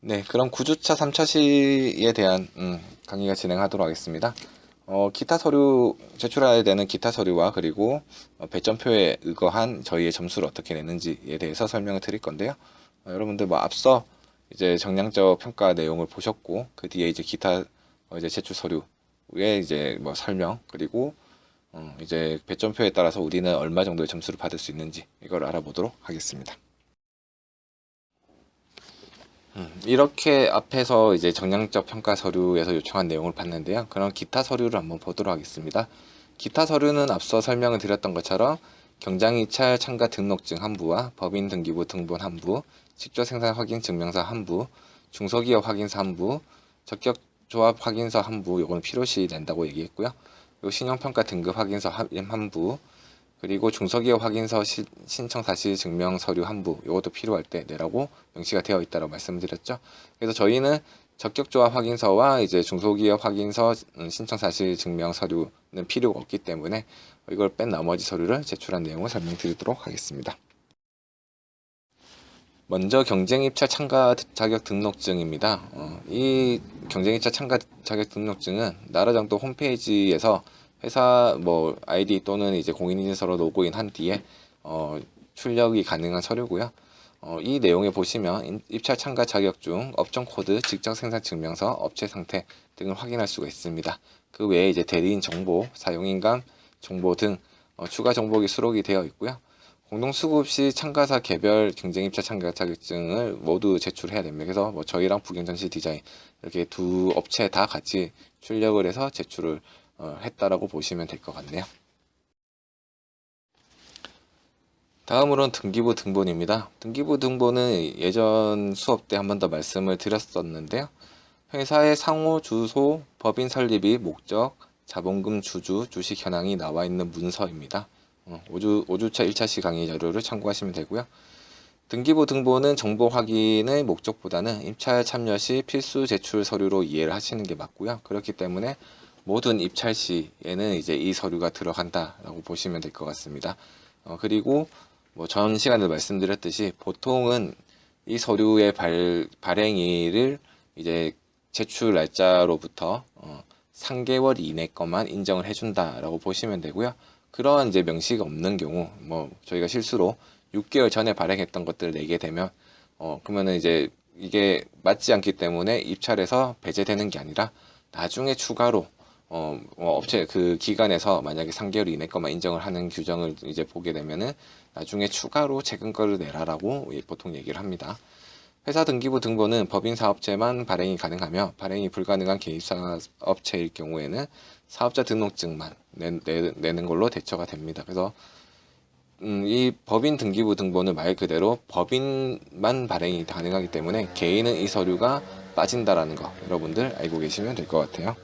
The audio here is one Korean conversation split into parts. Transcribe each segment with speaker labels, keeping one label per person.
Speaker 1: 네, 그럼 구주차 3차 시에 대한 강의가 진행하도록 하겠습니다. 기타 서류 제출해야 되는 기타 서류와 그리고 배점표에 의거한 저희의 점수를 어떻게 내는지에 대해서 설명을 드릴 건데요. 여러분들 뭐 앞서 이제 정량적 평가 내용을 보셨고 그 뒤에 이제 기타 이제 제출 서류의 이제 뭐 설명 그리고 이제 배점표에 따라서 우리는 얼마 정도의 점수를 받을 수 있는지 이걸 알아보도록 하겠습니다. 이렇게 앞에서 이제 정량적 평가 서류에서 요청한 내용을 봤는데요. 그럼 기타 서류를 한번 보도록 하겠습니다. 기타 서류는 앞서 설명을 드렸던 것처럼 경장이찰 참가 등록증 한 부와 법인 등기부 등본 한 부, 직접 생산 확인 증명서 한 부, 중소기업 확인서 한 부, 적격조합 확인서 한 부, 요거는 필요시 낸다고 얘기했고요. 그리고 신용평가 등급 확인서 한 부, 그리고 중소기업 확인서 신청 사실 증명 서류 한 부, 이것도 필요할 때 내라고 명시가 되어 있다고 말씀드렸죠. 그래서 저희는 적격조합 확인서와 이제 중소기업 확인서 신청 사실 증명 서류는 필요가 없기 때문에 이걸 뺀 나머지 서류를 제출한 내용을 설명드리도록 하겠습니다. 먼저 경쟁입찰 참가 자격 등록증입니다. 이 경쟁입찰 참가 자격 등록증은 나라장도 홈페이지에서 회사 뭐 아이디 또는 이제 공인인증서로 로그인 한 뒤에 출력이 가능한 서류고요. 이 내용에 보시면 입찰 참가 자격증, 업종 코드, 직접 생산 증명서, 업체 상태 등을 확인할 수가 있습니다. 그 외에 이제 대리인 정보, 사용인감 정보 등 추가 정보가 수록이 되어 있고요. 공동수급 시 참가사 개별 경쟁입찰 참가 자격증을 모두 제출해야 됩니다. 그래서 뭐 저희랑 북경전시 디자인 이렇게 두 업체 다 같이 출력을 해서 제출을 했다라고 보시면 될 것 같네요. 다음으로는 등기부 등본입니다. 등기부 등본은 예전 수업 때 한 번 더 말씀을 드렸었는데요. 회사의 상호, 주소, 법인 설립이 목적, 자본금 주주, 주식 현황이 나와 있는 문서입니다. 5주차 1차 시 강의 자료를 참고하시면 되고요. 등기부 등본은 정보 확인의 목적보다는 입찰 참여 시 필수 제출 서류로 이해를 하시는 게 맞고요. 그렇기 때문에 모든 입찰 시에는 이제 이 서류가 들어간다라고 보시면 될 것 같습니다. 그리고 뭐 전 시간에 말씀드렸듯이 보통은 이 서류의 발행일을 이제 제출 날짜로부터 3개월 이내 것만 인정을 해준다라고 보시면 되고요. 그런 이제 명시가 없는 경우, 뭐 저희가 실수로 6개월 전에 발행했던 것들을 내게 되면, 그러면은 이제 이게 맞지 않기 때문에 입찰에서 배제되는 게 아니라 나중에 추가로 업체 그 기간에서 만약에 3개월 이내 것만 인정을 하는 규정을 이제 보게 되면은 나중에 추가로 최근거를 내라라고 보통 얘기를 합니다. 회사 등기부 등본은 법인 사업체만 발행이 가능하며 발행이 불가능한 개입사업체일 경우에는 사업자 등록증만 내는 걸로 대처가 됩니다. 그래서 이 법인 등기부 등본은 말 그대로 법인만 발행이 가능하기 때문에 개인은 이 서류가 빠진다라는 거 여러분들 알고 계시면 될 것 같아요.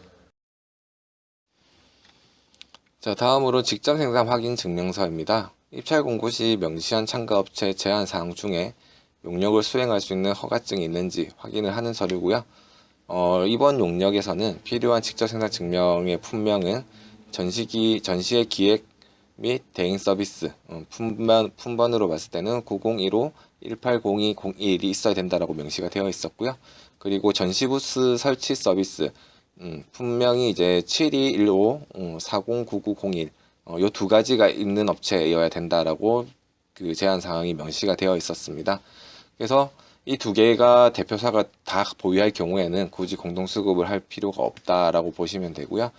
Speaker 1: 자, 다음으로 직접 생산 확인 증명서입니다. 입찰 공고 시 명시한 참가업체 제한 사항 중에 용역을 수행할 수 있는 허가증이 있는지 확인을 하는 서류고요. 이번 용역에서는 필요한 직접 생산 증명의 품명은 전시의 기획 및 대행 서비스, 품번으로 봤을 때는 9015-180201이 있어야 된다라고 명시가 되어 있었고요. 그리고 전시부스 설치 서비스, 분명히 이제 7215, 409901, 요 두 가지가 있는 업체여야 된다라고 그 제한 사항이 명시가 되어 있었습니다. 그래서 이 두 개가 대표사가 다 보유할 경우에는 굳이 공동수급을 할 필요가 없다라고 보시면 되고요.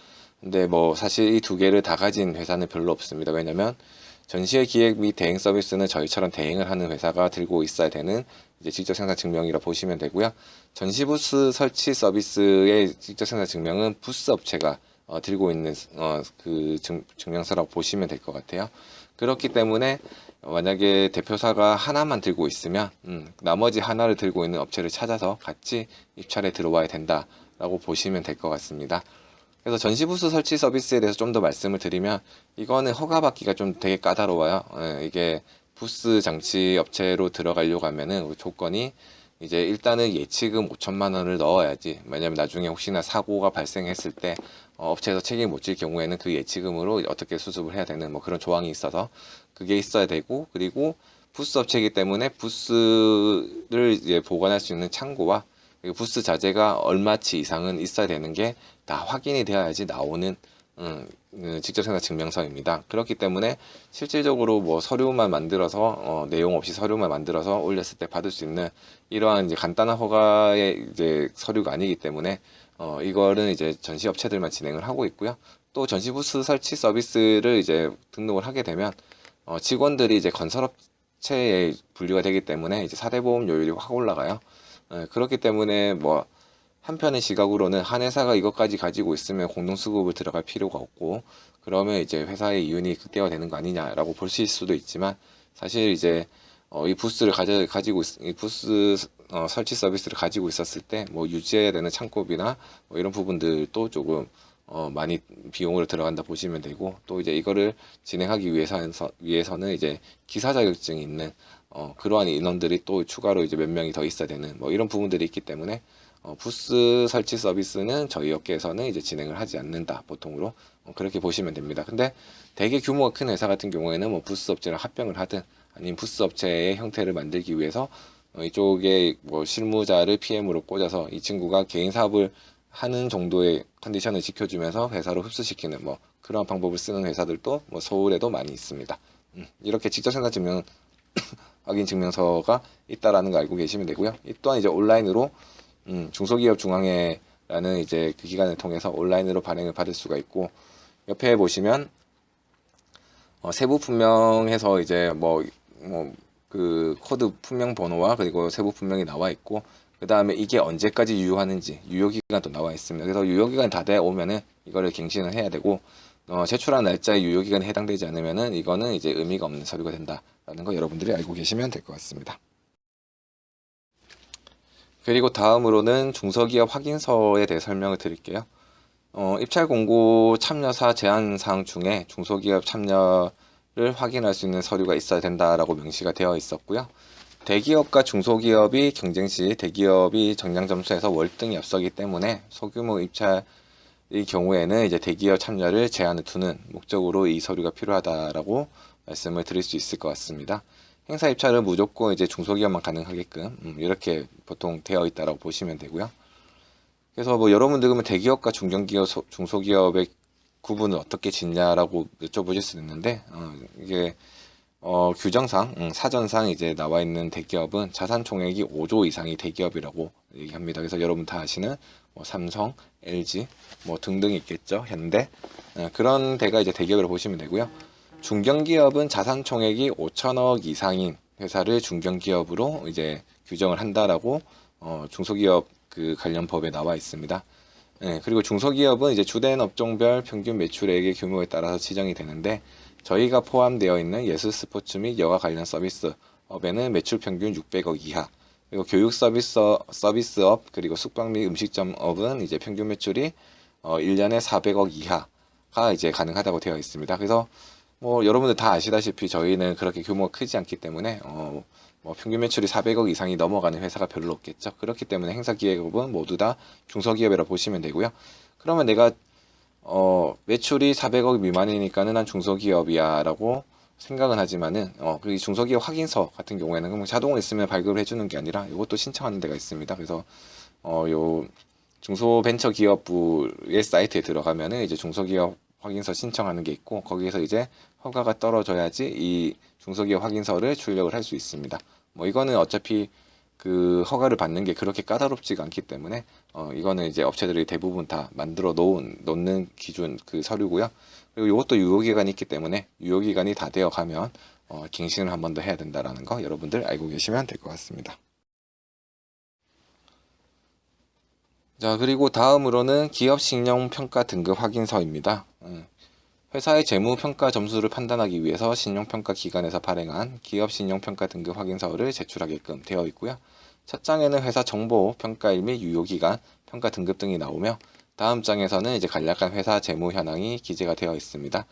Speaker 1: 근데 뭐 사실 이 두 개를 다 가진 회사는 별로 없습니다. 왜냐면 전시의 기획 및 대행 서비스는 저희처럼 대행을 하는 회사가 들고 있어야 되는 이제 직접 생산 증명이라 보시면 되고요. 전시 부스 설치 서비스의 직접 생산 증명은 부스 업체가 들고 있는 그 증명서라고 보시면 될 것 같아요. 그렇기 때문에 만약에 대표사가 하나만 들고 있으면 나머지 하나를 들고 있는 업체를 찾아서 같이 입찰에 들어와야 된다라고 보시면 될 것 같습니다. 그래서 전시부스 설치 서비스에 대해서 좀 더 말씀을 드리면 이거는 허가받기가 좀 되게 까다로워요. 이게 부스 장치 업체로 들어가려고 하면은 조건이 이제 일단은 예치금 5천만 원을 넣어야지. 왜냐면 나중에 혹시나 사고가 발생했을 때 업체에서 책임 못 질 경우에는 그 예치금으로 어떻게 수습을 해야 되는 뭐 그런 조항이 있어서 그게 있어야 되고, 그리고 부스 업체이기 때문에 부스를 이제 보관할 수 있는 창고와 그리고 부스 자재가 얼마치 이상은 있어야 되는 게 다 확인이 되어야지 나오는 직접 생산 증명서입니다. 그렇기 때문에 실질적으로 뭐 서류만 만들어서 내용 없이 서류만 만들어서 올렸을 때 받을 수 있는 이러한 이제 간단한 허가의 이제 서류가 아니기 때문에 이거는 이제 전시 업체들만 진행을 하고 있고요. 또 전시 부스 설치 서비스를 이제 등록을 하게 되면 직원들이 이제 건설업체에 분류가 되기 때문에 이제 4대 보험료율이 확 올라가요. 그렇기 때문에 뭐 한편의 시각으로는 한 회사가 이것까지 가지고 있으면 공동수급을 들어갈 필요가 없고 그러면 이제 회사의 이윤이 극대화되는 거 아니냐라고 볼 수 있을 수도 있지만 사실 이제 이 부스를 가지고 이 부스 설치 서비스를 가지고 있었을 때 뭐 유지해야 되는 창고비나 뭐 이런 부분들도 조금 많이 비용으로 들어간다 보시면 되고 또 이제 이거를 진행하기 위해서는 이제 기사 자격증이 있는 그러한 인원들이 또 추가로 이제 몇 명이 더 있어야 되는 뭐 이런 부분들이 있기 때문에 부스 설치 서비스는 저희 업계에서는 이제 진행을 하지 않는다 보통으로 그렇게 보시면 됩니다. 근데 되게 규모가 큰 회사 같은 경우에는 뭐 부스 업체랑 합병을 하든 아니면 부스 업체의 형태를 만들기 위해서 이쪽에 뭐 실무자를 PM으로 꽂아서 이 친구가 개인 사업을 하는 정도의 컨디션을 지켜주면서 회사로 흡수시키는 뭐 그런 방법을 쓰는 회사들도 뭐 서울에도 많이 있습니다. 이렇게 직접 생산 증명 확인 증명서가 있다라는 거 알고 계시면 되고요. 이 또한 이제 온라인으로 중소기업 중앙회라는 이제 그 기관을 통해서 온라인으로 발행을 받을 수가 있고 옆에 보시면 세부 분명해서 이제 뭐 그 코드 분명 번호와 그리고 세부 분명이 나와 있고 그 다음에 이게 언제까지 유효하는지 유효기간도 나와 있습니다. 그래서 유효기간 다 돼 오면은 이거를 갱신을 해야 되고 제출한 날짜에 유효기간에 해당되지 않으면은 이거는 이제 의미가 없는 서류가 된다라는 거 여러분들이 알고 계시면 될 것 같습니다. 그리고 다음으로는 중소기업 확인서에 대해 설명을 드릴게요. 입찰 공고 참여사 제한사항 중에 중소기업 참여를 확인할 수 있는 서류가 있어야 된다라고 명시가 되어 있었고요. 대기업과 중소기업이 경쟁 시 대기업이 정량 점수에서 월등히 앞서기 때문에 소규모 입찰의 경우에는 이제 대기업 참여를 제한을 두는 목적으로 이 서류가 필요하다라고 말씀을 드릴 수 있을 것 같습니다. 행사 입찰은 무조건 이제 중소기업만 가능하게끔 이렇게 보통 되어 있다라고 보시면 되고요. 그래서 뭐 여러분들 그러면 대기업과 중견기업, 중소기업의 구분을 어떻게 짓냐라고 여쭤보실 수 있는데 이게 규정상 사전상 이제 나와 있는 대기업은 자산 총액이 5조 이상이 대기업이라고 얘기합니다. 그래서 여러분 다 아시는 뭐 삼성, LG 뭐 등등 있겠죠. 현대 그런 데가 이제 대기업이라고 보시면 되고요. 중견기업은 자산 총액이 5천억 이상인 회사를 중견기업으로 이제 규정을 한다라고 중소기업 그 관련 법에 나와 있습니다. 그리고 중소기업은 이제 주된 업종별 평균 매출액의 규모에 따라서 지정이 되는데 저희가 포함되어 있는 예술 스포츠 및 여가 관련 서비스업에는 매출 평균 600억 이하 그리고 교육 서비스업 그리고 숙박 및 음식점업은 이제 평균 매출이 1년에 400억 이하가 이제 가능하다고 되어 있습니다. 그래서 뭐 여러분들 다 아시다시피 저희는 그렇게 규모가 크지 않기 때문에 뭐 평균 매출이 400억 이상이 넘어가는 회사가 별로 없겠죠. 그렇기 때문에 행사기획업은 모두 다 중소기업이라고 보시면 되고요. 그러면 내가 매출이 400억 미만이니까는 난 중소기업이야 라고 생각은 하지만은 그 중소기업 확인서 같은 경우에는 그럼 자동으로 있으면 발급을 해주는 게 아니라 이것도 신청하는 데가 있습니다. 그래서 요 중소벤처기업부의 사이트에 들어가면은 이제 중소기업 확인서 신청하는 게 있고 거기에서 이제 허가가 떨어져야지 이 중소기업 확인서를 출력을 할 수 있습니다. 뭐 이거는 어차피 그 허가를 받는 게 그렇게 까다롭지가 않기 때문에 이거는 이제 업체들이 대부분 다 만들어 놓는 기준 그 서류고요. 그리고 이것도 유효기간이 있기 때문에 유효기간이 다 되어 가면 갱신을 한 번 더 해야 된다라는 거 여러분들 알고 계시면 될 것 같습니다. 자, 그리고 다음으로는 기업 신용평가 등급 확인서입니다. 회사의 재무평가 점수를 판단하기 위해서 신용평가 기관에서 발행한 기업 신용평가 등급 확인서를 제출하게끔 되어 있고요. 첫 장에는 회사 정보, 평가일 및 유효기간, 평가 등급 등이 나오며 다음 장에서는 이제 간략한 회사 재무 현황이 기재가 되어 있습니다.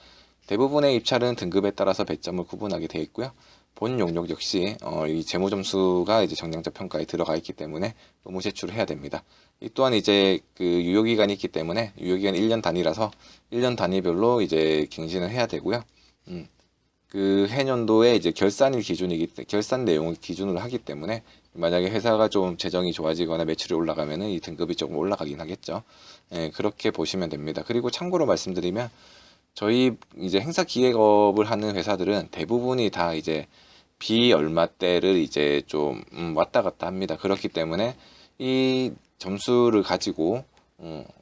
Speaker 1: 대부분의 입찰은 등급에 따라서 배점을 구분하게 되어 있고요. 본 용역 역시 이 재무 점수가 이제 정량적 평가에 들어가 있기 때문에 의무 제출을 해야 됩니다. 이 또한 이제 그 유효기간이 있기 때문에 유효기간 1년 단위라서 1년 단위별로 이제 갱신을 해야 되고요. 그 해년도에 이제 결산일 기준이기 때문에 결산 내용을 기준으로 하기 때문에 만약에 회사가 좀 재정이 좋아지거나 매출이 올라가면은 이 등급이 조금 올라가긴 하겠죠. 예, 그렇게 보시면 됩니다. 그리고 참고로 말씀드리면 저희 이제 행사 기획업을 하는 회사들은 대부분이 다 이제 비얼마대를 이제 좀 왔다 갔다 합니다. 그렇기 때문에 이 점수를 가지고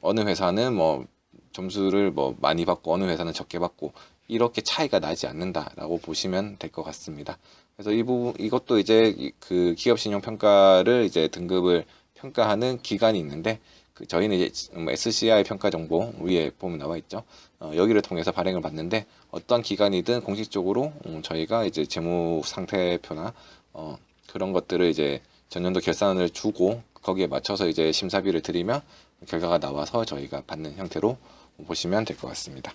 Speaker 1: 어느 회사는 뭐 점수를 뭐 많이 받고 어느 회사는 적게 받고 이렇게 차이가 나지 않는다라고 보시면 될 것 같습니다. 그래서 이 부분 이것도 이제 그 기업 신용 평가를 이제 등급을 평가하는 기관이 있는데 그 저희는 이제 SCI 평가 정보 위에 보면 나와 있죠. 여기를 통해서 발행을 받는데 어떤 기관이든 공식적으로 저희가 이제 재무 상태표나 그런 것들을 이제 전년도 결산을 주고 거기에 맞춰서 이제 심사비를 드리면 결과가 나와서 저희가 받는 형태로 보시면 될 것 같습니다.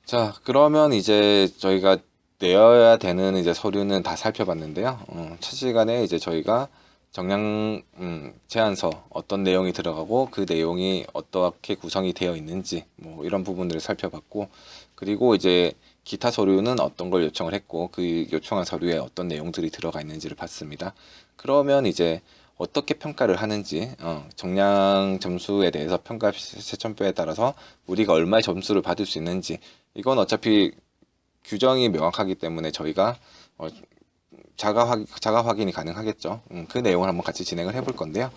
Speaker 1: 자, 그러면 이제 저희가 내어야 되는 이제 서류는 다 살펴봤는데요. 첫 시간에 이제 저희가 정량 제안서 어떤 내용이 들어가고 그 내용이 어떻게 구성이 되어 있는지 뭐 이런 부분들을 살펴봤고, 그리고 이제 기타 서류는 어떤 걸 요청을 했고 그 요청한 서류에 어떤 내용들이 들어가 있는지를 봤습니다. 그러면 이제 어떻게 평가를 하는지, 정량 점수에 대해서 평가 세천표에 따라서 우리가 얼마의 점수를 받을 수 있는지, 이건 어차피 규정이 명확하기 때문에 저희가 자가 확인이 가능하겠죠. 그 내용을 한번 같이 진행을 해볼 건데요.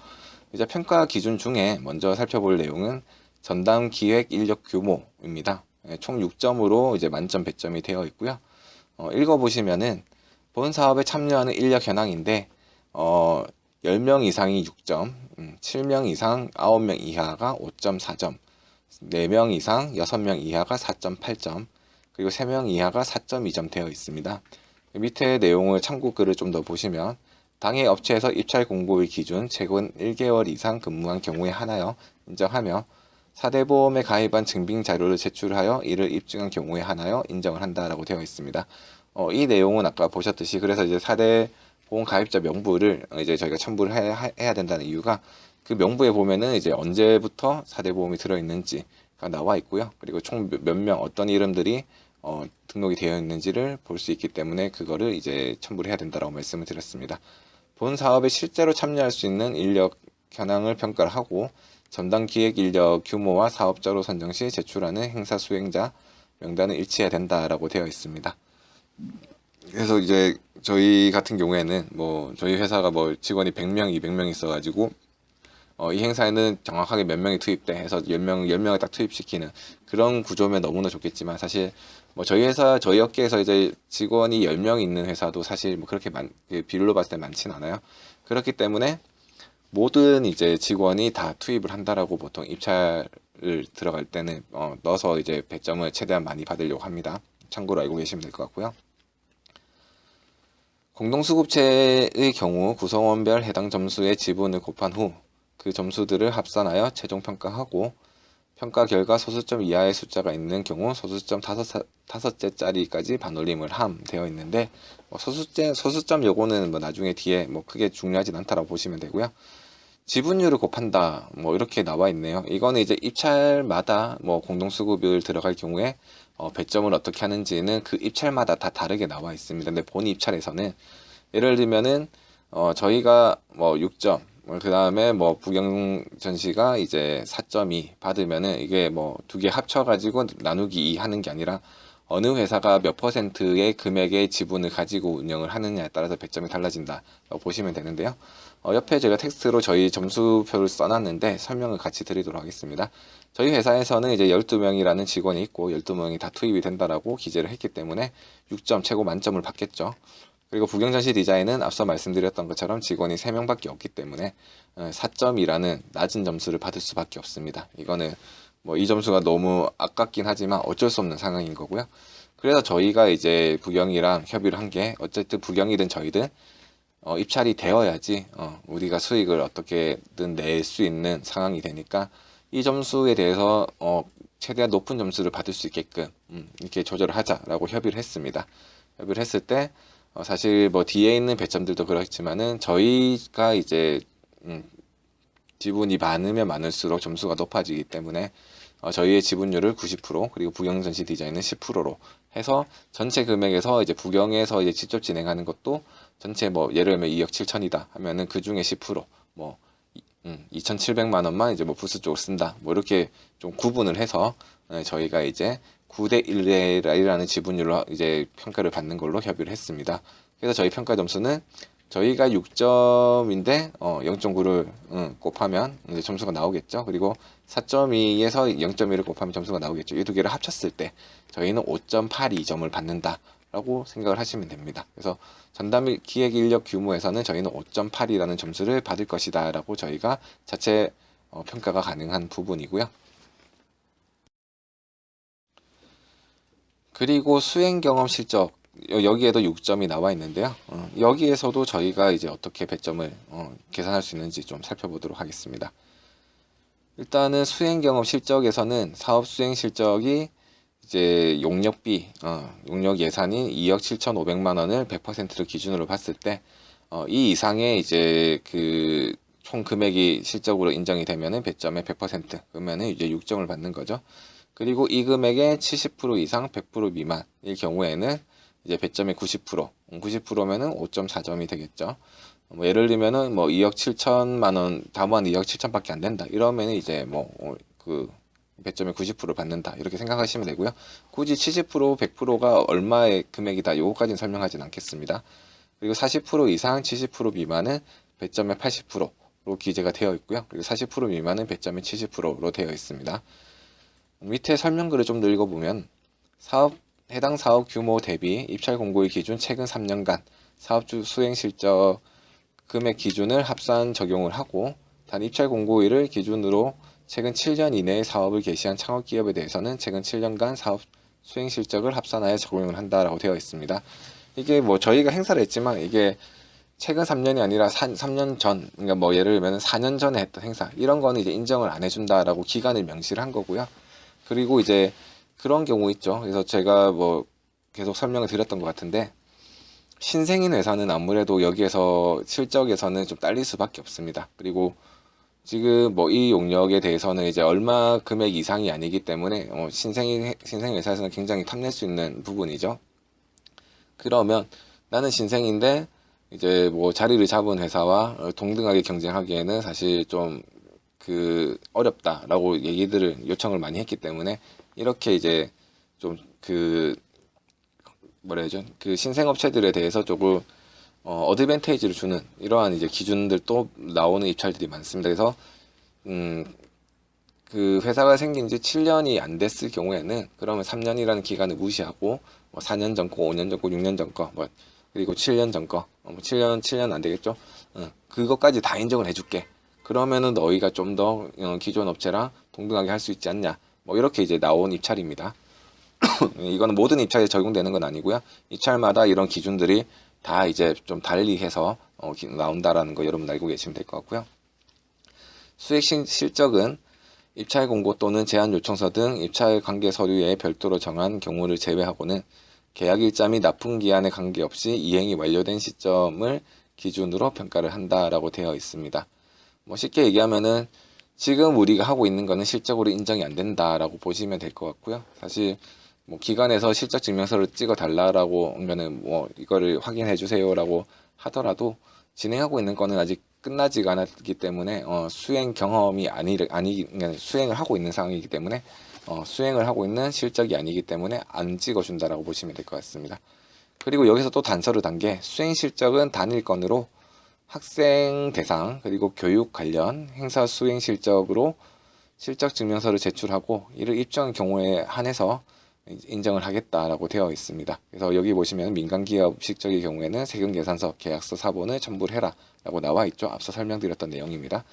Speaker 1: 이제 평가 기준 중에 먼저 살펴볼 내용은 전담 기획 인력 규모입니다. 총 6점으로 이제 만점 100점이 되어 있고요. 읽어보시면은 본 사업에 참여하는 인력 현황인데 10명 이상이 6점, 7명 이상 9명 이하가 5.4점, 4명 이상 6명 이하가 4.8점, 그리고 3명 이하가 4.2점 되어 있습니다. 밑에 내용을 참고글을 좀 더 보시면 당해 업체에서 입찰 공고일 기준 최근 1개월 이상 근무한 경우에 하나여 인정하며 4대 보험에 가입한 증빙 자료를 제출하여 이를 입증한 경우에 하나여 인정을 한다라고 되어 있습니다. 이 내용은 아까 보셨듯이 그래서 이제 4대 보험 가입자 명부를 이제 저희가 첨부를 해야 된다는 이유가 그 명부에 보면은 이제 언제부터 4대 보험이 들어있는지가 나와 있고요. 그리고 총 몇 명 어떤 이름들이 등록이 되어 있는지를 볼 수 있기 때문에 그거를 이제 첨부를 해야 된다라고 말씀을 드렸습니다. 본 사업에 실제로 참여할 수 있는 인력 현황을 평가를 하고 전담 기획 인력 규모와 사업자로 선정 시 제출하는 행사 수행자 명단을 일치해야 된다라고 되어 있습니다. 그래서 이제 저희 같은 경우에는 뭐 저희 회사가 뭐 직원이 100명, 200명 있어가지고 이 행사에는 정확하게 몇 명이 투입돼 해서 10명을 딱 투입시키는 그런 구조면 너무나 좋겠지만 사실 뭐 저희 회사, 저희 업계에서 이제 직원이 10명 있는 회사도 사실 뭐 그렇게 비율로 봤을 때 많진 않아요. 그렇기 때문에 모든 이제 직원이 다 투입을 한다라고 보통 입찰을 들어갈 때는 넣어서 이제 배점을 최대한 많이 받으려고 합니다. 참고로 알고 계시면 될 것 같고요. 공동수급체의 경우 구성원별 해당 점수의 지분을 곱한 후 그 점수들을 합산하여 최종 평가하고 평가 결과 소수점 이하의 숫자가 있는 경우 소수점 5개짜리까지 반올림을 함 되어 있는데 소수점 요거는 뭐 나중에 뒤에 뭐 크게 중요하진 않다라고 보시면 되고요. 지분율을 곱한다 뭐 이렇게 나와 있네요. 이거는 이제 입찰마다 뭐 공동수급을 들어갈 경우에 배점을 어떻게 하는지는 그 입찰마다 다 다르게 나와 있습니다. 근데 본 입찰에서는 예를 들면은 저희가 뭐 6점 그 다음에 뭐 부경전시가 이제 4.2 받으면은 이게 뭐 두 개 합쳐가지고 나누기 2 하는 게 아니라 어느 회사가 몇 퍼센트의 금액의 지분을 가지고 운영을 하느냐에 따라서 배점이 달라진다라고 보시면 되는데요. 옆에 제가 텍스트로 저희 점수표를 써놨는데 설명을 같이 드리도록 하겠습니다. 저희 회사에서는 이제 12명이라는 직원이 있고 12명이 다 투입이 된다라고 기재를 했기 때문에 6점 최고 만점을 받겠죠. 그리고 부경전시 디자인은 앞서 말씀드렸던 것처럼 직원이 3명밖에 없기 때문에 4점이라는 낮은 점수를 받을 수밖에 없습니다. 이거는 뭐 이 점수가 너무 아깝긴 하지만 어쩔 수 없는 상황인 거고요. 그래서 저희가 이제 부경이랑 협의를 한 게 어쨌든 부경이든 저희든 입찰이 되어야지 우리가 수익을 어떻게든 낼 수 있는 상황이 되니까 이 점수에 대해서 최대한 높은 점수를 받을 수 있게끔 이렇게 조절을 하자라고 협의를 했습니다. 협의를 했을 때 사실 뭐 뒤에 있는 배점들도 그렇지만은 저희가 이제 지분이 많으면 많을수록 점수가 높아지기 때문에 저희의 지분율을 90% 그리고 부경전시 디자인은 10%로 해서 전체 금액에서 이제 부경에서 이제 직접 진행하는 것도 전체 뭐 예를 들면 2억 7천이다 하면은 그 중에 10% 뭐 2,700만 원만 이제 뭐 부스 쪽으로 쓴다. 뭐 이렇게 좀 구분을 해서 저희가 이제 9대 1이라는 지분율로 이제 평가를 받는 걸로 협의를 했습니다. 그래서 저희 평가 점수는 저희가 6점인데 0.9를 곱하면 이제 점수가 나오겠죠. 그리고 4.2에서 0.1을 곱하면 점수가 나오겠죠. 이 두 개를 합쳤을 때 저희는 5.82점을 받는다라고 생각을 하시면 됩니다. 그래서 전담 기획 인력 규모에서는 저희는 5.8이라는 점수를 받을 것이다 라고 저희가 자체 평가가 가능한 부분이고요. 그리고 수행 경험 실적 여기에도 6점이 나와 있는데요. 여기에서도 저희가 이제 어떻게 배점을 계산할 수 있는지 좀 살펴보도록 하겠습니다. 일단은 수행 경험 실적에서는 사업 수행 실적이 이제 용역비, 용역 예산인 2억 7,500만 원을 100%를 기준으로 봤을 때, 이 이상의 이제 그 총 금액이 실적으로 인정이 되면은 배점의 100%, 그러면은 이제 6점을 받는 거죠. 그리고 이 금액의 70% 이상 100% 미만일 경우에는 이제 배점의 90%, 90%면은 5.4점이 되겠죠. 뭐 예를 들면은 뭐 2억 7천만 원, 담보한 2억 7천밖에 안 된다. 이러면은 이제 뭐 그 배점의 90%를 받는다. 이렇게 생각하시면 되고요. 굳이 70%, 100%가 얼마의 금액이다. 요거까지는 설명하진 않겠습니다. 그리고 40% 이상, 70% 미만은 배점의 80%로 기재가 되어 있고요. 그리고 40% 미만은 배점의 70%로 되어 있습니다. 밑에 설명글을 좀 더 읽어보면 해당 사업 규모 대비 입찰 공고일 기준 최근 3년간 사업주 수행 실적 금액 기준을 합산 적용을 하고 단 입찰 공고일을 기준으로 최근 7년 이내에 사업을 개시한 창업기업에 대해서는 최근 7년간 사업 수행 실적을 합산하여 적용을 한다라고 되어 있습니다. 이게 뭐 저희가 행사를 했지만 이게 최근 3년이 아니라 3년 전, 그러니까 뭐 예를 들면 4년 전에 했던 행사 이런 거는 이제 인정을 안 해준다라고 기간을 명시를 한 거고요. 그리고 이제 그런 경우 있죠. 그래서 제가 뭐 계속 설명을 드렸던 것 같은데 신생인 회사는 아무래도 여기에서 실적에서는 좀 딸릴 수밖에 없습니다. 그리고 지금 뭐 이 용역에 대해서는 이제 얼마 금액 이상이 아니기 때문에 신생 회사에서는 굉장히 탐낼 수 있는 부분이죠. 그러면 나는 신생인데 이제 뭐 자리를 잡은 회사와 동등하게 경쟁하기에는 사실 좀 그 어렵다라고 얘기들을 요청을 많이 했기 때문에 이렇게 이제 좀 그 뭐라 해야죠? 그 신생업체들에 대해서 조금 어드밴테이지를 주는 이러한 이제 기준들도 나오는 입찰들이 많습니다. 그래서 그 회사가 생긴 지 7년이 안 됐을 경우에는 그러면 3년이라는 기간을 무시하고 뭐 4년 전 거, 5년 전 거, 6년 전 거, 뭐 그리고 7년 전 거, 뭐 7년 안 되겠죠? 그것까지 다 인정을 해줄게. 그러면은 너희가 좀 더 기존 업체랑 동등하게 할 수 있지 않냐? 뭐 이렇게 이제 나온 입찰입니다. 이거는 모든 입찰에 적용되는 건 아니고요. 입찰마다 이런 기준들이 다 이제 좀 달리 해서 나온다라는 거 여러분 알고 계시면 될 것 같고요. 수익 실적은 입찰 공고 또는 제안 요청서 등 입찰 관계 서류에 별도로 정한 경우를 제외하고는 계약 일자 및 납품 기한에 관계없이 이행이 완료된 시점을 기준으로 평가를 한다라고 되어 있습니다. 뭐 쉽게 얘기하면은 지금 우리가 하고 있는 거는 실적으로 인정이 안 된다라고 보시면 될 것 같고요. 사실 뭐 기관에서 실적 증명서를 찍어 달라라고 하면은 뭐 이거를 확인해 주세요라고 하더라도 진행하고 있는 거는 아직 끝나지가 않았기 때문에 수행 경험이 그러니까 수행을 하고 있는 상황이기 때문에 수행을 하고 있는 실적이 아니기 때문에 안 찍어준다라고 보시면 될 것 같습니다. 그리고 여기서 또 단서를 단 게 수행 실적은 단일 건으로 학생 대상 그리고 교육 관련 행사 수행 실적으로 실적 증명서를 제출하고 이를 입증한 경우에 한해서 인정을 하겠다라고 되어 있습니다. 그래서 여기 보시면 민간기업 실적의 경우에는 세금계산서, 계약서, 사본을 첨부를 해라 라고 나와 있죠. 앞서 설명드렸던 내용입니다.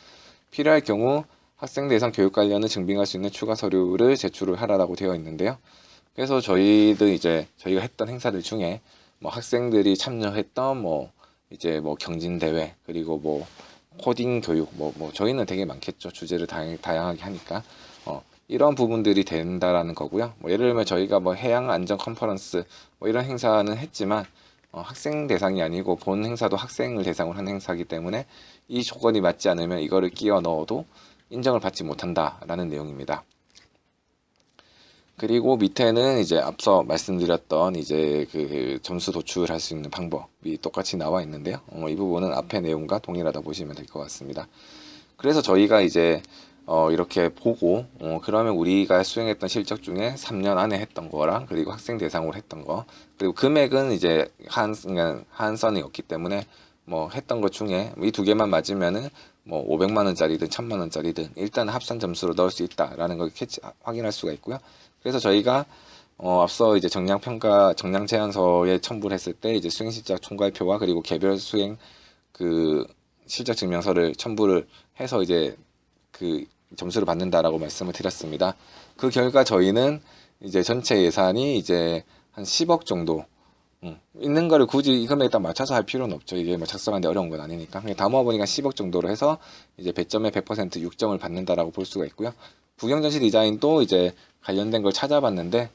Speaker 1: 필요할 경우 학생 대상 교육 관련을 증빙할 수 있는 추가 서류를 제출을 하라라고 되어 있는데요. 그래서 저희도 이제 저희가 했던 행사들 중에 뭐 학생들이 참여했던 뭐 이제 뭐 경진 대회 그리고 뭐 코딩 교육 뭐 저희는 되게 많겠죠. 주제를 다양하게 하니까 이런 부분들이 된다라는 거고요. 뭐 예를 들면 저희가 뭐 해양 안전 컨퍼런스 뭐 이런 행사는 했지만 학생 대상이 아니고 본 행사도 학생을 대상으로 한 행사이기 때문에 이 조건이 맞지 않으면 이거를 끼워 넣어도 인정을 받지 못한다라는 내용입니다. 그리고 밑에는 이제 앞서 말씀드렸던 이제 그 점수 도출할 수 있는 방법이 똑같이 나와 있는데요. 이 부분은 앞의 내용과 동일하다 보시면 될 것 같습니다. 그래서 저희가 이제 이렇게 보고 그러면 우리가 수행했던 실적 중에 3년 안에 했던 거랑 그리고 학생 대상으로 했던 거 그리고 금액은 이제 한선이 없기 때문에 뭐 했던 것 중에 이 두 개만 맞으면은 뭐 500만 원짜리든 1000만 원짜리든 일단 합산 점수로 넣을 수 있다라는 걸 확인할 수가 있고요. 그래서 저희가 앞서 이제 정량평가 정량 제안서에 첨부를 했을 때 이제 수행 실적 총괄표와 그리고 개별 수행 그 실적 증명서를 첨부를 해서 이제 그 점수를 받는다라고 말씀을 드렸습니다. 그 결과 저희는 이제 전체 예산이 이제 한 10억 정도 있는 거를 굳이 이 금액에 딱 맞춰서 할 필요는 없죠. 이게 뭐 작성하는데 어려운 건 아니니까. 그냥 다 모아보니까 10억 정도로 해서 이제 배점에 100% 6점을 받는다라고 볼 수가 있고요. 부경전시 디자인도 이제 관련된 걸 찾아봤는데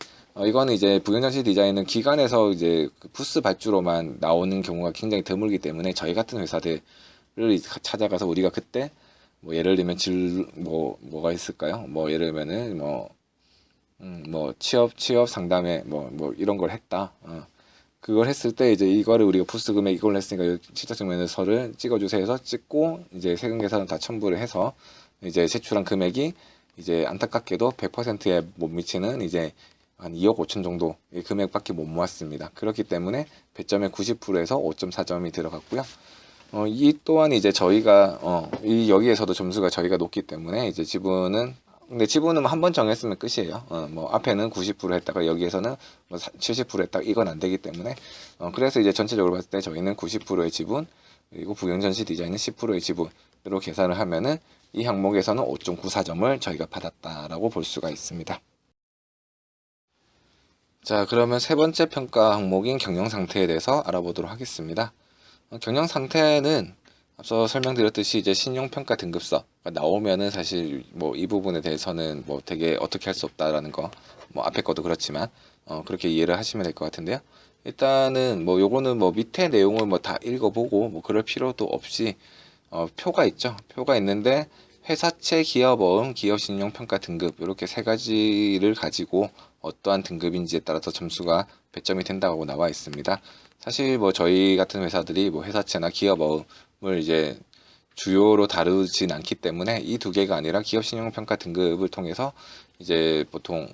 Speaker 1: 이거는 이제 부경전시 디자인은 기관에서 이제 그 부스 발주로만 나오는 경우가 굉장히 드물기 때문에 저희 같은 회사들을 찾아가서 우리가 그때 뭐 예를 들면 뭐가 있을까요? 뭐 예를 들면은 뭐 취업 상담회 뭐 이런 걸 했다. 그걸 했을 때 이제 이거를 우리가 부스 금액 이걸 했으니까 실적 증명서를 찍어주세요 해서 찍고 이제 세금 계산을 다 첨부를 해서 이제 제출한 금액이 이제 안타깝게도 100%에 못 미치는 이제 한 2억 5천 정도 의 금액밖에 못 모았습니다. 그렇기 때문에 배점의 90%에서 5.4점이 들어갔고요. 이 또한 이제 저희가 이 여기에서도 점수가 저희가 높기 때문에 이제 지분은 근데 지분은 한 번 정했으면 끝이에요. 뭐 앞에는 90% 했다가 여기에서는 뭐 70% 했다가 이건 안 되기 때문에 그래서 이제 전체적으로 봤을 때 저희는 90%의 지분 그리고 부경전시 디자인은 10%의 지분으로 계산을 하면은 이 항목에서는 5.94점을 저희가 받았다라고 볼 수가 있습니다. 자, 그러면 세 번째 평가 항목인 경영 상태에 대해서 알아보도록 하겠습니다. 경영 상태는 앞서 설명드렸듯이 이제 신용평가 등급서가 나오면은 사실 뭐 이 부분에 대해서는 뭐 되게 어떻게 할 수 없다라는 거, 뭐 앞에 것도 그렇지만 그렇게 이해를 하시면 될 것 같은데요. 일단은 뭐 요거는 뭐 밑에 내용을 뭐 다 읽어보고 뭐 그럴 필요도 없이 표가 있죠. 표가 있는데 회사채, 기업어음, 기업신용평가 등급 이렇게 세 가지를 가지고 어떠한 등급인지에 따라서 점수가 배점이 된다고 나와 있습니다. 사실 뭐 저희 같은 회사들이 뭐 회사채나 기업어음을 이제 주요로 다루진 않기 때문에 이 두 개가 아니라 기업신용평가 등급을 통해서 이제 보통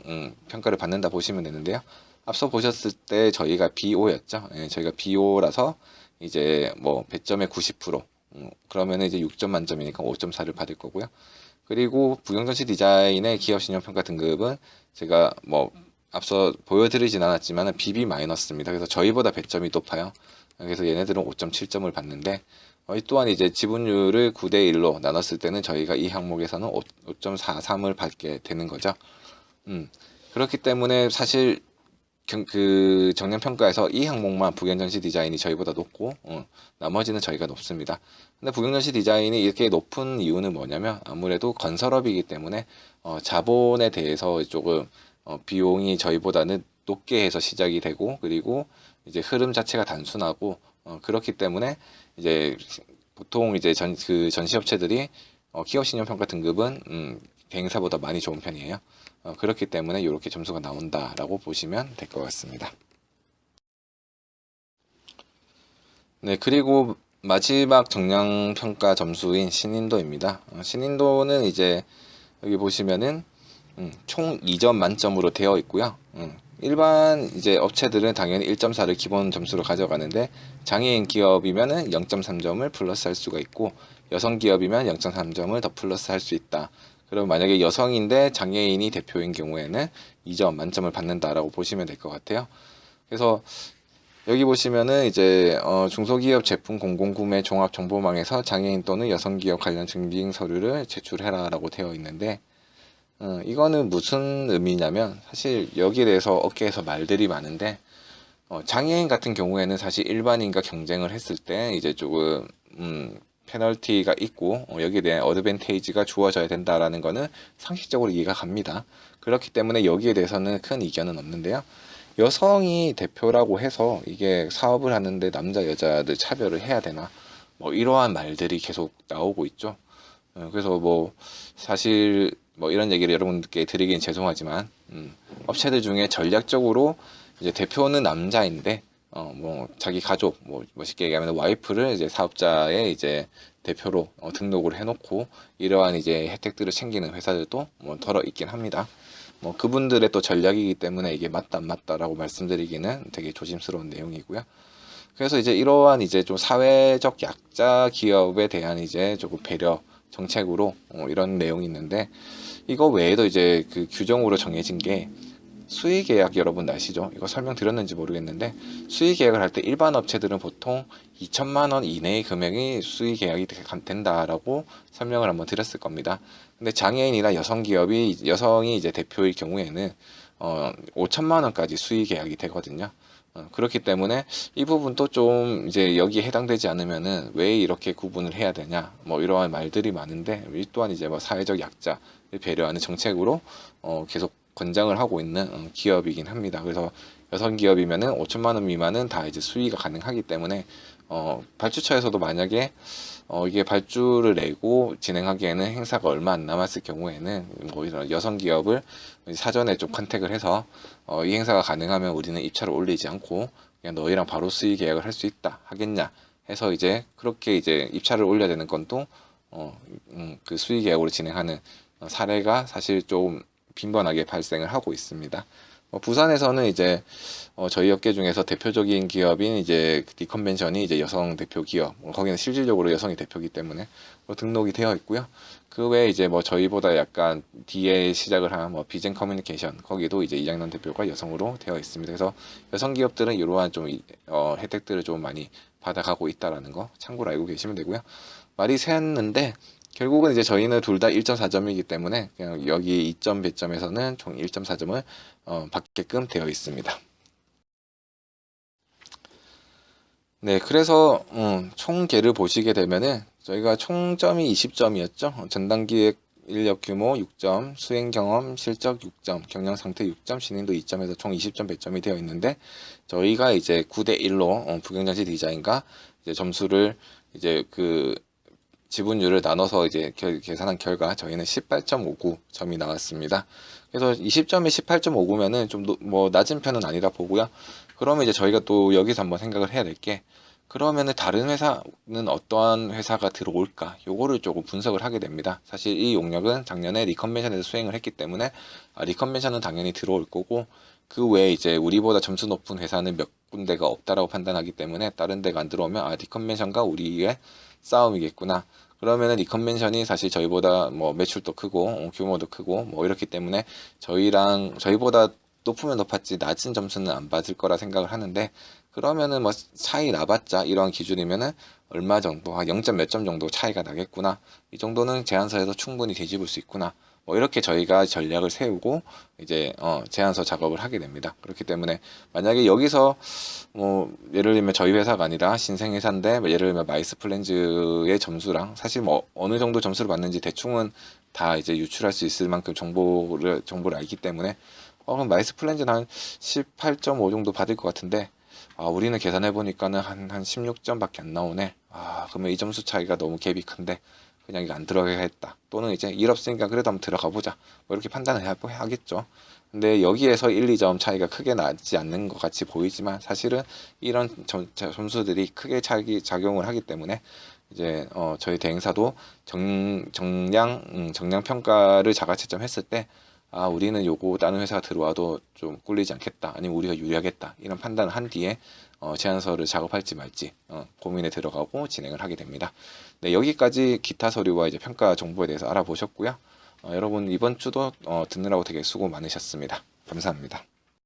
Speaker 1: 평가를 받는다 보시면 되는데요. 앞서 보셨을 때 저희가 BO였죠. 예, 저희가 BO라서 이제 뭐 배점의 90% 그러면은 이제 6점 만점이니까 5.4를 받을 거고요. 그리고 부경전시 디자인의 기업신용평가 등급은 제가 뭐 앞서 보여드리진 않았지만 BB 마이너스입니다. 그래서 저희보다 배점이 높아요. 그래서 얘네들은 5.7점을 받는데 이 또한 이제 지분율을 9대 1로 나눴을 때는 저희가 이 항목에서는 5.43을 받게 되는 거죠. 그렇기 때문에 사실 그 정량평가에서 이 항목만 부경전시 디자인이 저희보다 높고 나머지는 저희가 높습니다. 근데 부경전시 디자인이 이렇게 높은 이유는 뭐냐면 아무래도 건설업이기 때문에 자본에 대해서 조금 비용이 저희보다는 높게 해서 시작이 되고 그리고 이제 흐름 자체가 단순하고 그렇기 때문에 이제 보통 이제 그 전시업체들이 기업신용평가 등급은 대행사보다 많이 좋은 편이에요. 그렇기 때문에 이렇게 점수가 나온다라고 보시면 될 것 같습니다. 네, 그리고 마지막 정량평가 점수인 신인도입니다. 신인도는 이제 여기 보시면은 총 2점 만점으로 되어 있고요. 일반 이제 업체들은 당연히 1.4를 기본 점수로 가져가는데 장애인 기업이면은 0.3점을 플러스 할 수가 있고 여성 기업이면 0.3점을 더 플러스 할 수 있다. 그럼 만약에 여성인데 장애인이 대표인 경우에는 2점 만점을 받는다라고 보시면 될 것 같아요. 그래서 여기 보시면은 이제 중소기업 제품 공공구매 종합정보망에서 장애인 또는 여성기업 관련 증빙 서류를 제출해라라고 되어 있는데 이거는 무슨 의미냐면 사실 여기에 대해서 업계에서 말들이 많은데 장애인 같은 경우에는 사실 일반인과 경쟁을 했을 때 이제 조금 페널티가 있고 여기에 대한 어드밴테이지가 주어져야 된다라는 거는 상식적으로 이해가 갑니다. 그렇기 때문에 여기에 대해서는 큰 이견은 없는데요. 여성이 대표라고 해서 이게 사업을 하는데 남자 여자들 차별을 해야 되나 뭐 이러한 말들이 계속 나오고 있죠. 그래서 뭐 사실 뭐 이런 얘기를 여러분들께 드리긴 죄송하지만 업체들 중에 전략적으로 이제 대표는 남자인데 뭐 자기 가족 뭐 멋있게 얘기하면 와이프를 이제 사업자의 이제 대표로 등록을 해놓고 이러한 이제 혜택들을 챙기는 회사들도 뭐 덜어 있긴 합니다. 뭐 그분들의 또 전략이기 때문에 이게 맞다 안 맞다라고 말씀드리기는 되게 조심스러운 내용이고요. 그래서 이제 이러한 이제 좀 사회적 약자 기업에 대한 이제 조금 배려 정책으로 이런 내용이 있는데, 이거 외에도 이제 그 규정으로 정해진 게 수의계약, 여러분 아시죠? 이거 설명드렸는지 모르겠는데, 수의계약을 할 때 일반 업체들은 보통 2천만 원 이내의 금액이 수의계약이 된다라고 설명을 한번 드렸을 겁니다. 근데 장애인이나 여성이 이제 대표일 경우에는 5천만 원까지 수의계약이 되거든요. 그렇기 때문에 이 부분도 좀 이제 여기에 해당되지 않으면은 왜 이렇게 구분을 해야 되냐, 뭐 이러한 말들이 많은데, 이 또한 이제 뭐 사회적 약자를 배려하는 정책으로 계속 권장을 하고 있는 기업이긴 합니다. 그래서 여성 기업이면은 5천만 원 미만은 다 이제 수의가 가능하기 때문에 발주처에서도 만약에 이게 발주를 내고 진행하기에는 행사가 얼마 안 남았을 경우에는 뭐 이런 여성 기업을 사전에 좀 컨택을 해서 이 행사가 가능하면 우리는 입찰을 올리지 않고 그냥 너희랑 바로 수의 계약을 할 수 있다 하겠냐 해서 이제 그렇게 이제 입찰을 올려야 되는 건 또 그 수의 계약으로 진행하는 사례가 사실 좀 빈번하게 발생을 하고 있습니다. 부산에서는 이제 저희 업계 중에서 대표적인 기업인 이제 디컨벤션이 이제 여성 대표 기업, 거기는 실질적으로 여성이 대표이기 때문에 등록이 되어 있고요. 그 외에 이제 뭐 저희보다 약간 뒤에 시작을 한 뭐 비젠 커뮤니케이션, 거기도 이제 이장남 대표가 여성으로 되어 있습니다. 그래서 여성 기업들은 이러한 좀 혜택들을 좀 많이 받아가고 있다라는 거 참고로 알고 계시면 되고요. 말이 새었는데 결국은 이제 저희는 둘 다 1.4점이기 때문에 그냥 여기 2점 배점에서는 총 1.4점을 받게끔 되어 있습니다. 네, 그래서 총계를 보시게 되면은 저희가 총점이 20점이었죠. 전담기획 인력 규모 6점, 수행 경험 실적 6점, 경영 상태 6점, 신인도 2점에서 총 20점 배점이 되어 있는데, 저희가 이제 9대 1로 부경장치 디자인과 이제 점수를 이제 그 지분율을 나눠서 이제 계산한 결과 저희는 18.59점이 나왔습니다. 그래서 20점에 18.59면은 좀 뭐 낮은 편은 아니다 보고요. 그러면 이제 저희가 또 여기서 한번 생각을 해야 될 게, 그러면은 다른 회사는 어떠한 회사가 들어올까? 요거를 조금 분석을 하게 됩니다. 사실 이 용역은 작년에 리컨벤션에서 수행을 했기 때문에 리컨벤션은 당연히 들어올 거고, 그 외에 이제 우리보다 점수 높은 회사는 몇 군데가 없다라고 판단하기 때문에 다른 데가 안 들어오면 리컨벤션과 우리의 싸움이겠구나. 그러면은 리컨벤션이 사실 저희보다 뭐 매출도 크고 규모도 크고 뭐 이렇기 때문에 저희보다 높으면 높았지 낮은 점수는 안 받을 거라 생각을 하는데, 그러면은 뭐 차이 나봤자 이러한 기준이면은 얼마 정도, 한 0점 몇 점 정도 차이가 나겠구나, 이 정도는 제안서에서 충분히 뒤집을 수 있구나, 뭐 이렇게 저희가 전략을 세우고 이제 제안서 작업을 하게 됩니다. 그렇기 때문에 만약에 여기서 뭐 예를 들면 저희 회사가 아니라 신생회사인데 뭐 예를 들면 마이스 플랜즈의 점수랑 사실 뭐 어느 정도 점수를 받는지 대충은 다 이제 유출할 수 있을 만큼 정보를 알기 때문에 그럼 마이스 플랜즈는 한 18.5 정도 받을 것 같은데, 우리는 계산해 보니까는 한 16점밖에 안 나오네. 그러면 이 점수 차이가 너무 갭이 큰데 그냥 이거 안 들어가겠다, 또는 이제 일 없으니까 그래도 한번 들어가 보자, 뭐 이렇게 판단을 하겠죠. 근데 여기에서 1, 2점 차이가 크게 나지 않는 것 같이 보이지만 사실은 이런 점수들이 크게 작용을 하기 때문에 이제 저희 대행사도 정량 평가를 자가채점 했을 때 우리는 요거 다른 회사가 들어와도 좀 꿀리지 않겠다, 아니면 우리가 유리하겠다, 이런 판단을 한 뒤에 제안서를 작업할지 말지 고민에 들어가고 진행을 하게 됩니다. 네, 여기까지 기타 서류와 이제 평가 정보에 대해서 알아보셨고요. 여러분 이번 주도 듣느라고 되게 수고 많으셨습니다. 감사합니다.